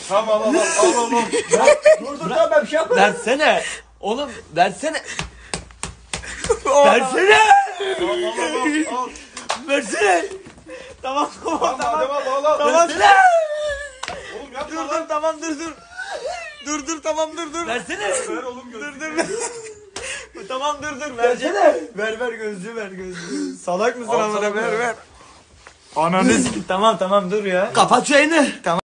Tamam al. Dur ben bir şey yapmadım. Versene. Oğlum versene. Versene. Al. Versene. Tamam. Al. Tamam. Versene. Oğlum yapma Dur lan. tamam dur. Dur. Versene. Ver oğlum gözünü. Tamam dur. Versene. Ver gözlüğü. Salak mısın Al amına sana ver. ver. Ananı sikim. Tamam dur ya. Kapat şu yayını.